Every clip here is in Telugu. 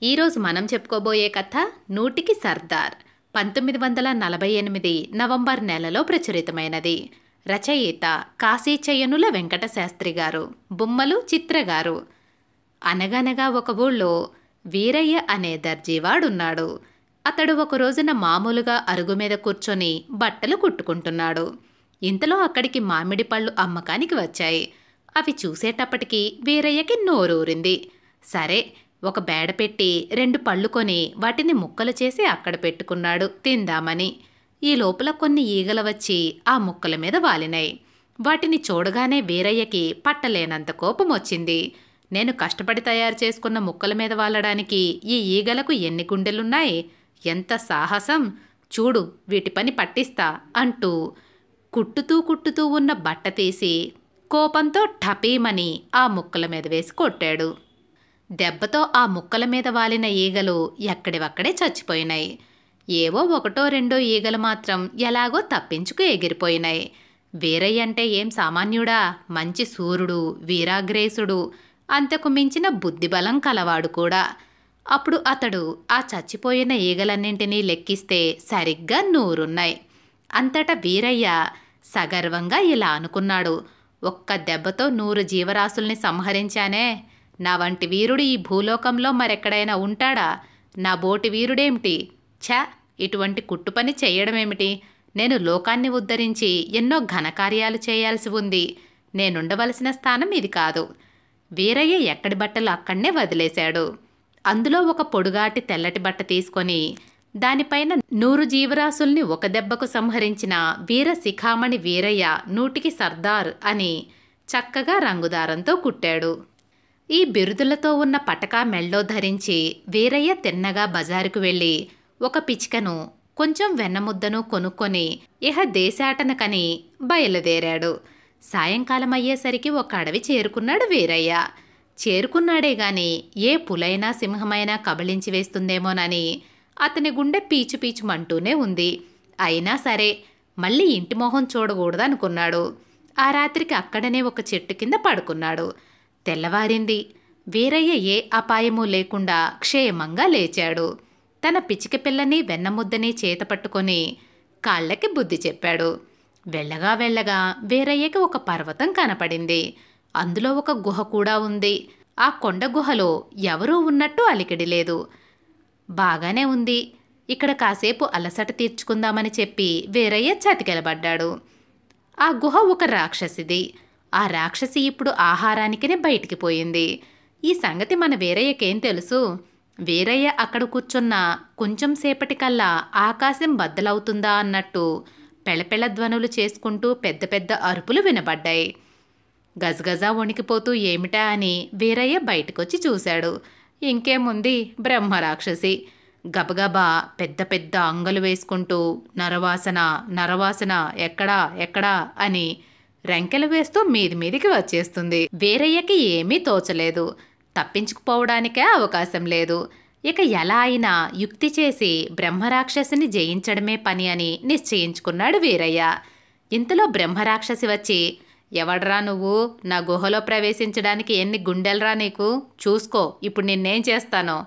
ఈరోజు మనం చెప్పుకోబోయే కథ నూటికి సర్దార్ 1948 నవంబర్ నెలలో ప్రచురితమైనది. రచయిత కాశీచయనుల వెంకట శాస్త్రి గారు, బొమ్మలు చిత్ర గారు. అనగనగా ఒక ఊళ్ళో వీరయ్య అనే దర్జీవాడున్నాడు. అతడు ఒక రోజున మామూలుగా అరుగు మీద కూర్చొని బట్టలు కుట్టుకుంటున్నాడు. ఇంతలో అక్కడికి మామిడి పళ్ళు అమ్మకానికి వచ్చాయి. అవి చూసేటప్పటికి వీరయ్యకి నోరూరింది. సరే, ఒక బేడ పెట్టి 2 పళ్ళు కొని వాటిని ముక్కలు చేసి అక్కడ పెట్టుకున్నాడు తిందామని. ఈ లోపల కొన్ని ఈగలు వచ్చి ఆ ముక్కల మీద వాలినాయి. వాటిని చూడగానే వీరయ్యకి పట్టలేనంత కోపం వచ్చింది. నేను కష్టపడి తయారు చేసుకున్న ముక్కల మీద వాలడానికి ఈ ఈగలకు ఎన్ని గుండెలున్నాయి? ఎంత సాహసం! చూడు, వీటి పని పట్టిస్తా అంటూ కుట్టుతూ ఉన్న బట్ట తీసి కోపంతో ఠపీమని ఆ ముక్కల మీద వేసి కొట్టాడు. దెబ్బతో ఆ ముక్కల మీద వాలిన ఈగలు ఎక్కడివక్కడే చచ్చిపోయినాయి. ఏవో ఒకటో రెండో ఈగలు మాత్రం ఎలాగో తప్పించుకు ఎగిరిపోయినాయి. వీరయ్య అంటే ఏం సామాన్యుడా? మంచి సూర్యుడు, వీరాగ్రేసుడు, అంతకు మించిన బుద్ధిబలం కలవాడు కూడా. అప్పుడు అతడు ఆ చచ్చిపోయిన ఈగలన్నింటినీ లెక్కిస్తే సరిగ్గా 100 ఉన్నాయి. అంతటా వీరయ్య సగర్వంగా ఇలా అనుకున్నాడు, ఒక్క దెబ్బతో 100 జీవరాశుల్ని సంహరించానే. నా వంటి వీరుడు ఈ భూలోకంలో మరెక్కడైనా ఉంటాడా? నా బోటి వీరుడేమిటి? ఛ, ఇటువంటి కుట్టుపని చెయ్యడమేమిటి? నేను లోకాన్ని ఉద్ధరించి ఎన్నో ఘనకార్యాలు చేయాల్సి ఉంది. నేనుండవలసిన స్థానం ఇది కాదు. వీరయ్య ఎక్కడి బట్టలు అక్కడనే వదిలేశాడు. అందులో ఒక పొడుగాటి తెల్లటి బట్ట తీసుకొని దానిపైన 100 జీవరాశుల్ని ఒక దెబ్బకు సంహరించిన వీర శిఖామణి వీరయ్య నూటికి సర్దార్ అని చక్కగా రంగుదారంతో కుట్టాడు. ఈ బిరుదులతో ఉన్న పటకా మెళ్ళో ధరించి వీరయ్య తిన్నగా బజారుకు వెళ్ళి ఒక పిచ్కను కొంచెం వెన్నముద్దను కొనుక్కొని ఇహ దేశాటనకని బయలుదేరాడు. సాయంకాలం అయ్యేసరికి ఒక అడవి చేరుకున్నాడు వీరయ్య. చేరుకున్నాడే గాని ఏ పులైనా సింహమైనా కబళించి వేస్తుందేమోనని అతని గుండె పీచుపీచుమంటూనే ఉంది. అయినా సరే మళ్ళీ ఇంటి మొహం చూడకూడదనుకున్నాడు. ఆ రాత్రికి అక్కడనే ఒక చెట్టు కింద పడుకున్నాడు. తెల్లవారింది. వీరయ్య ఏ అపాయమూ లేకుండా క్షేమంగా లేచాడు. తన పిచ్చిక పిల్లని వెన్నముద్దని చేత పట్టుకొని కాళ్ళకి బుద్ధి చెప్పాడు. వెళ్ళగా వీరయ్యకి ఒక పర్వతం కనపడింది. అందులో ఒక గుహ కూడా ఉంది. ఆ కొండ గుహలో ఎవరూ ఉన్నట్టు అలికిడి లేదు. బాగానే ఉంది, ఇక్కడ కాసేపు అలసట తీర్చుకుందామని చెప్పి వీరయ్య చతికెలబడ్డాడు. ఆ గుహ ఒక రాక్షసిది. ఆ రాక్షసి ఇప్పుడు ఆహారానికినే బయటికి పోయింది. ఈ సంగతి మన వీరయ్యకేం తెలుసు? వీరయ్య అక్కడ కూర్చున్న కొంచెం సేపటికల్లా ఆకాశం బద్దలవుతుందా అన్నట్టు పెళపెళ ధ్వనులు చేసుకుంటూ పెద్ద పెద్ద అరుపులు వినబడ్డాయి. గజగజా వణికిపోతూ ఏమిటా అని వీరయ్య బయటకొచ్చి చూశాడు. ఇంకేముంది, బ్రహ్మరాక్షసి. గబగబా పెద్ద పెద్ద అంగలు వేసుకుంటూ నరవాసన ఎక్కడా అని రెంకెలు వేస్తూ మీదికి వచ్చేస్తుంది. వీరయ్యకి ఏమీ తోచలేదు. తప్పించుకుపోవడానికే అవకాశం లేదు. ఇక ఎలా అయినా యుక్తి చేసి బ్రహ్మరాక్షసిని జయించడమే పని అని నిశ్చయించుకున్నాడు వీరయ్య. ఇంతలో బ్రహ్మరాక్షసి వచ్చి, ఎవడ్రా నువ్వు? నా గుహలో ప్రవేశించడానికి ఎన్ని గుండెలరా నీకు? చూసుకో ఇప్పుడు నిన్నేం చేస్తానో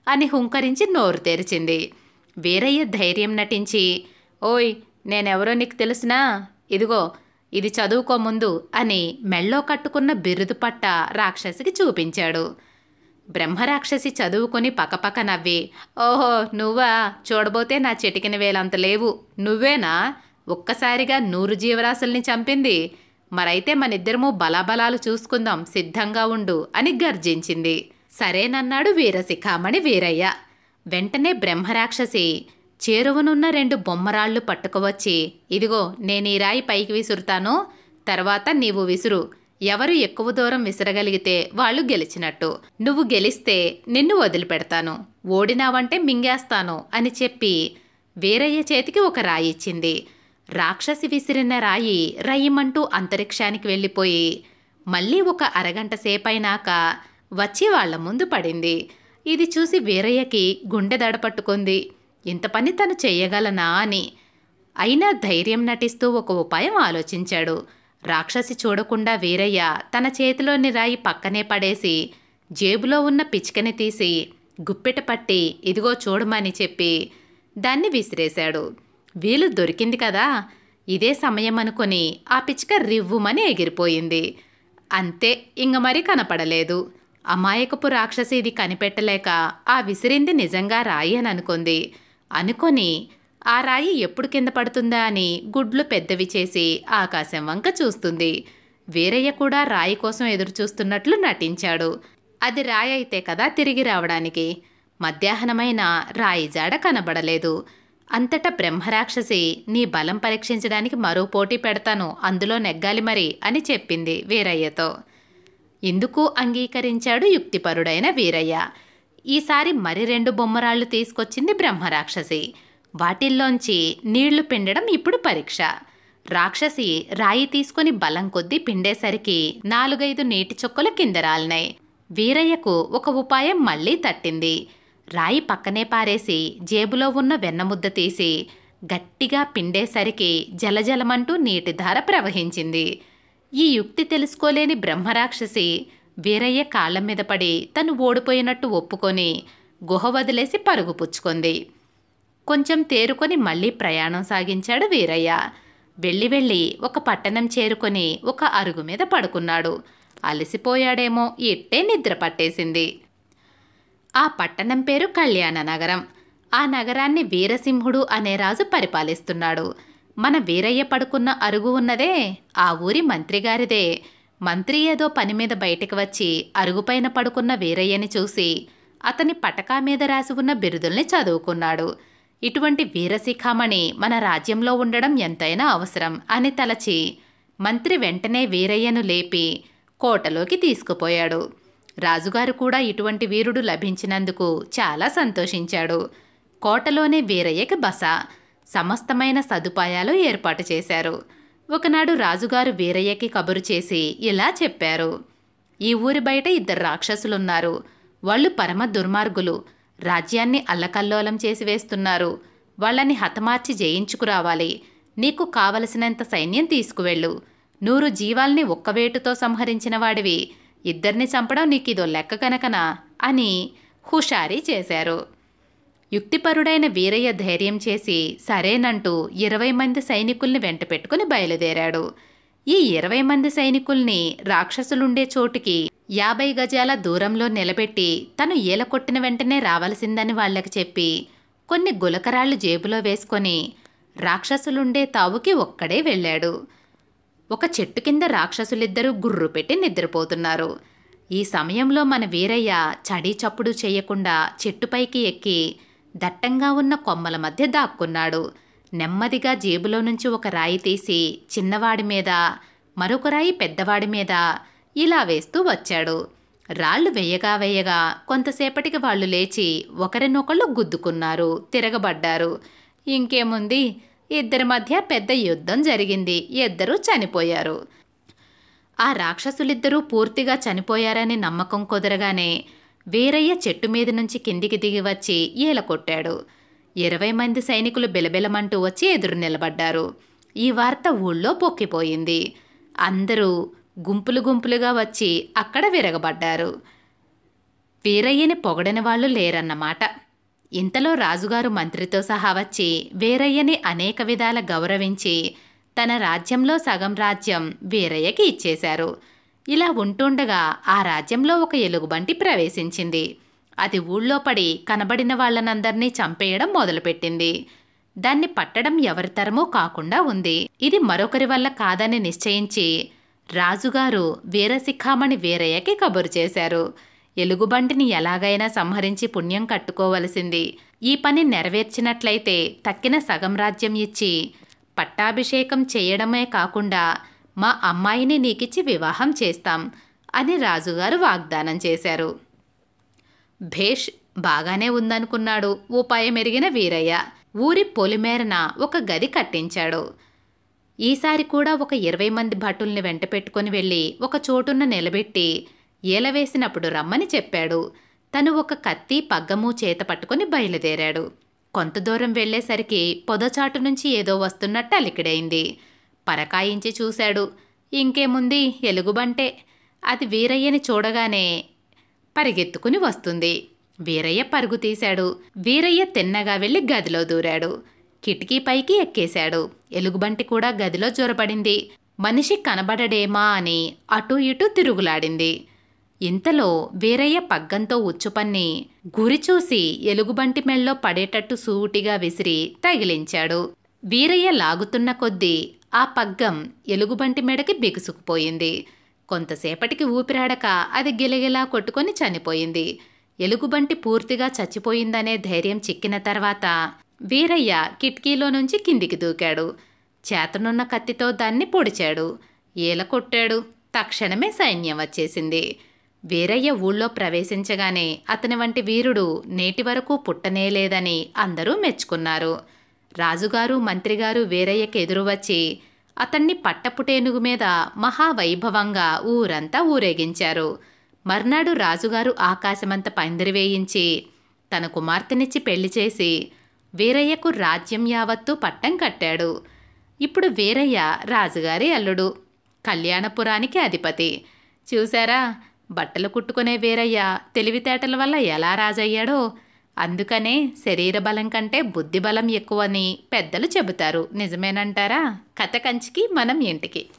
అని హుంకరించి నోరు తెరిచింది. వీరయ్య ధైర్యం నటించి, ఓయ్, నేనెవరో నీకు తెలుసునా? ఇదిగో, ఇది చదువుకో ముందు అని మెళ్ళో కట్టుకున్న బిరుదు పట్ట రాక్షసికి చూపించాడు. బ్రహ్మరాక్షసి చదువుకొని పకపక నవ్వి, ఓహో నువ్వా? చూడబోతే నా చిటికిన వేలంత లేవు. నువ్వేనా ఒక్కసారిగా 100 జీవరాశుల్ని చంపింది? మరైతే మనిద్దరము బలాబలాలు చూసుకుందాం, సిద్ధంగా ఉండు అని గర్జించింది. సరేనన్నాడు వీరశిఖామణి వీరయ్య. వెంటనే బ్రహ్మరాక్షసి చేరువనున్న 2 బొమ్మరాళ్ళు పట్టుకువచ్చి, ఇదిగో నేనీ రాయి పైకి విసురుతాను, తర్వాత నీవు విసురు. ఎవరు ఎక్కువ దూరం విసరగలిగితే వాళ్ళు గెలిచినట్టు. నువ్వు గెలిస్తే నిన్ను వదిలిపెడతాను, ఓడినావంటే మింగేస్తాను అని చెప్పి వీరయ్య చేతికి ఒక రాయి ఇచ్చింది. రాక్షసి విసిరిన రాయి రయ్యమంటూ అంతరిక్షానికి వెళ్ళిపోయి మళ్ళీ ఒక అరగంట సేపైనాక వచ్చి వాళ్ల ముందు పడింది. ఇది చూసి వీరయ్యకి గుండె దడపట్టుకుంది. ఇంత పని తను చెయ్యగలనా అని. అయినా ధైర్యం నటిస్తూ ఒక ఉపాయం ఆలోచించాడు. రాక్షసి చూడకుండా వీరయ్య తన చేతిలోని రాయి పక్కనే పడేసి జేబులో ఉన్న పిచ్కని తీసి గుప్పెట పట్టి ఇదిగో చూడమని చెప్పి దాన్ని విసిరేశాడు. వీలు దొరికింది కదా, ఇదే సమయం అనుకొని ఆ పిచ్చుక రివ్వుమని ఎగిరిపోయింది. అంతే, ఇంక మరి కనపడలేదు. అమాయకపు రాక్షసి ఇది కనిపెట్టలేక ఆ విసిరింది నిజంగా రాయి అని అనుకొని ఆ రాయి ఎప్పుడు కింద పడుతుందా అని గుడ్లు పెద్దవి చేసి ఆకాశం వంక చూస్తుంది. వీరయ్య కూడా రాయి కోసం ఎదురుచూస్తున్నట్లు నటించాడు. అది రాయి అయితే కదా తిరిగి రావడానికి. మధ్యాహ్నమైన రాయి జాడ కనబడలేదు. అంతటా బ్రహ్మరాక్షసి నీ బలం పరీక్షించడానికి మరో పోటీ పెడతాను, అందులో నెగ్గాలి మరి అని చెప్పింది వీరయ్యతో. ఇందుకు అంగీకరించాడు యుక్తిపరుడైన వీరయ్య. ఈసారి మరి 2 బొమ్మరాళ్లు తీసుకొచ్చింది బ్రహ్మరాక్షసి. వాటిల్లోంచి నీళ్లు పిండడం ఇప్పుడు పరీక్ష. రాక్షసి రాయి తీసుకుని బలం కొద్దీ పిండేసరికి 4-5 నీటి చుక్కలు కింద రాలినాయి. వీరయ్యకు ఒక ఉపాయం మళ్ళీ తట్టింది. రాయి పక్కనే పారేసి జేబులో ఉన్న వెన్నముద్ద తీసి గట్టిగా పిండేసరికి జలజలమంటూ నీటి ధార ప్రవహించింది. ఈ యుక్తి తెలుసుకోలేని బ్రహ్మరాక్షసి వీరయ్య కాళ్ల మీద పడి తను ఓడిపోయినట్టు ఒప్పుకొని గుహ వదిలేసి పరుగు పుచ్చుకుంది. కొంచెం తేరుకొని మళ్ళీ ప్రయాణం సాగించాడు వీరయ్య. వెళ్ళి ఒక పట్టణం చేరుకొని ఒక అరుగు మీద పడుకున్నాడు. అలసిపోయాడేమో, ఇట్టే నిద్ర పట్టేసింది. ఆ పట్టణం పేరు కళ్యాణనగరం. ఆ నగరాన్ని వీరసింహుడు అనే రాజు పరిపాలిస్తున్నాడు. మన వీరయ్య పడుకున్న అరుగు ఉన్నదే ఆ ఊరి మంత్రిగారిదే. మంత్రి ఏదో పని మీద బయటికి వచ్చి అరుగుపైన పడుకున్న వీరయ్యని చూసి అతని పటకా మీద రాసి ఉన్న బిరుదుల్ని చదువుకున్నాడు. ఇటువంటి వీరశిఖామణి మన రాజ్యంలో ఉండడం ఎంతైనా అవసరం అని తలచి మంత్రి వెంటనే వీరయ్యను లేపి కోటలోకి తీసుకుపోయాడు. రాజుగారు కూడా ఇటువంటి వీరుడు లభించినందుకు చాలా సంతోషించాడు. కోటలోనే వీరయ్యకి బస, సమస్తమైన సదుపాయాలు ఏర్పాటు చేశారు. ఒకనాడు రాజుగారు వీరయ్యకి కబురు చేసి ఇలా చెప్పారు. ఈ ఊరి బయట 2 రాక్షసులున్నారు. వాళ్ళు పరమ దుర్మార్గులు. రాజ్యాన్ని అల్లకల్లోలం చేసి వేస్తున్నారు. వాళ్ళని హతమార్చి జయించుకురావాలి. నీకు కావలసినంత సైన్యం తీసుకువెళ్ళు. 100 జీవాల్ని ఒక్క వేటుతో సంహరించిన వాడివి. 2 చంపడం నీకిదో లెక్క కనుకనా అని హుషారీ చేశారు. యుక్తిపరుడైన వీరయ్య ధైర్యం చేసి సరేనంటూ 20 మంది సైనికుల్ని వెంట పెట్టుకుని బయలుదేరాడు. ఈ 20 మంది సైనికుల్ని రాక్షసులుండే చోటుకి 50 గజాల దూరంలో నిలబెట్టి తను ఈల కొట్టిన వెంటనే రావాల్సిందని వాళ్లకి చెప్పి కొన్ని గులకరాళ్లు జేబులో వేసుకొని రాక్షసులుండే తావుకి ఒక్కడే వెళ్ళాడు. ఒక చెట్టు కింద రాక్షసులిద్దరూ గుర్రు పెట్టి నిద్రపోతున్నారు. ఈ సమయంలో మన వీరయ్య చడీ చప్పుడు చేయకుండా చెట్టుపైకి ఎక్కి దట్టంగా ఉన్న కొమ్మల మధ్య దాక్కున్నాడు. నెమ్మదిగా జేబులో నుంచి ఒక రాయి తీసి చిన్నవాడి మీద, మరొక రాయి పెద్దవాడి మీద ఇలా వేస్తూ వచ్చాడు. రాళ్లు వేయగా కొంతసేపటికి వాళ్ళు లేచి ఒకరినొకళ్ళు గుద్దుకున్నారు, తిరగబడ్డారు. ఇంకేముంది, 2 మధ్య పెద్ద యుద్ధం జరిగింది. 2 చనిపోయారు. ఆ రాక్షసులిద్దరూ పూర్తిగా చనిపోయారని నమ్మకం కుదరగానే వీరయ్య చెట్టు మీద నుంచి కిందికి దిగి వచ్చి ఈల కొట్టాడు. 20 మంది సైనికులు బిలబిలమంటూ వచ్చి ఎదురు నిలబడ్డారు. ఈ వార్త ఊళ్ళో పొక్కిపోయింది. అందరూ గుంపులుగా వచ్చి అక్కడ విరగబడ్డారు. వీరయ్యని పొగడని వాళ్ళు లేరన్నమాట. ఇంతలో రాజుగారు మంత్రితో సహా వచ్చి వీరయ్యని అనేక విధాల గౌరవించి తన రాజ్యంలో సగం రాజ్యం వీరయ్యకి ఇచ్చేశారు. ఇలా ఉంటుండగా ఆ రాజ్యంలో ఒక ఎలుగుబంటి ప్రవేశించింది. అది ఊళ్ళో పడి కనబడిన వాళ్ళనందర్నీ చంపేయడం మొదలుపెట్టింది. దాన్ని పట్టడం ఎవరి తరమూ కాకుండా ఉంది. ఇది మరొకరి వల్ల కాదని నిశ్చయించి రాజుగారు వీరశిఖామణి వీరయ్యకి కబురు చేశారు. ఎలుగుబంటిని ఎలాగైనా సంహరించి పుణ్యం కట్టుకోవలసింది. ఈ పని నెరవేర్చినట్లయితే తక్కిన సగం రాజ్యం ఇచ్చి పట్టాభిషేకం చేయడమే కాకుండా మా అమ్మాయిని నీకిచ్చి వివాహం చేస్తాం అని రాజుగారు వాగ్దానం చేశారు. భేష్, బాగానే ఉందనుకున్నాడు ఉపాయం ఎరిగిన వీరయ్య. ఊరి పొలిమేరన ఒక గది కట్టించాడు. ఈసారి కూడా ఒక 20 మంది భటుల్ని వెంట పెట్టుకుని వెళ్ళి ఒక చోటున నిలబెట్టి ఏలవేసినప్పుడు రమ్మని చెప్పాడు. తను ఒక కత్తి పగ్గము చేత పట్టుకుని బయలుదేరాడు. కొంత దూరం వెళ్లేసరికి పొదచాటు నుంచి ఏదో వస్తున్నట్టు అలికిడైంది. పరకాయించి చూశాడు. ఇంకేముంది, ఎలుగుబంటే. అది వీరయ్యని చూడగానే పరిగెత్తుకుని వస్తుంది. వీరయ్య పరుగు తీశాడు. వీరయ్య తిన్నగా వెళ్ళి గదిలో దూరాడు. కిటికీ పైకి ఎక్కేశాడు. ఎలుగుబంటి కూడా గదిలో జొరబడింది. మనిషి కనబడడేమా అని అటూ ఇటూ తిరుగులాడింది. ఇంతలో వీరయ్య పగ్గంతో ఉచ్చుపన్ని గురిచూసి ఎలుగుబంటి మెళ్ళో పడేటట్టు సూటిగా విసిరి తగిలించాడు. వీరయ్య లాగుతున్న కొద్దీ ఆ పగ్గం ఎలుగుబంటి మెడకి బిగుసుకుపోయింది. కొంతసేపటికి ఊపిరాడక అది గిలగిలా కొట్టుకొని చనిపోయింది. ఎలుగుబంటి పూర్తిగా చచ్చిపోయిందనే ధైర్యం చిక్కిన తర్వాత వీరయ్య కిటికీలో నుంచి కిందికి దూకాడు. చేతనున్న కత్తితో దాన్ని పొడిచాడు. ఈల కొట్టాడు. తక్షణమే సైన్యం వచ్చేసింది. వీరయ్య ఊళ్ళో ప్రవేశించగానే అతని వంటి వీరుడు నేటి వరకు పుట్టనేలేదని అందరూ మెచ్చుకున్నారు. రాజుగారు మంత్రిగారు వీరయ్యకి ఎదురు వచ్చి అతన్ని పట్టపుటేనుగు మీద మహావైభవంగా ఊరంతా ఊరేగించారు. మర్నాడు రాజుగారు ఆకాశమంత పందిరి వేయించి తన కుమార్తెనిచ్చి పెళ్లి చేసి వీరయ్యకు రాజ్యం యావత్తూ పట్టం కట్టాడు. ఇప్పుడు వీరయ్య రాజుగారి అల్లుడు, కళ్యాణపురానికి అధిపతి. చూశారా, బట్టలు కుట్టుకునే వీరయ్య తెలివితేటల వల్ల ఎలా రాజయ్యాడో. అందుకనే శరీర బలం కంటే బుద్ధి బలం ఎక్కువని పెద్దలు చెబుతారు. నిజమేనంటారా? కథ కంచికి మనం ఇంటికి.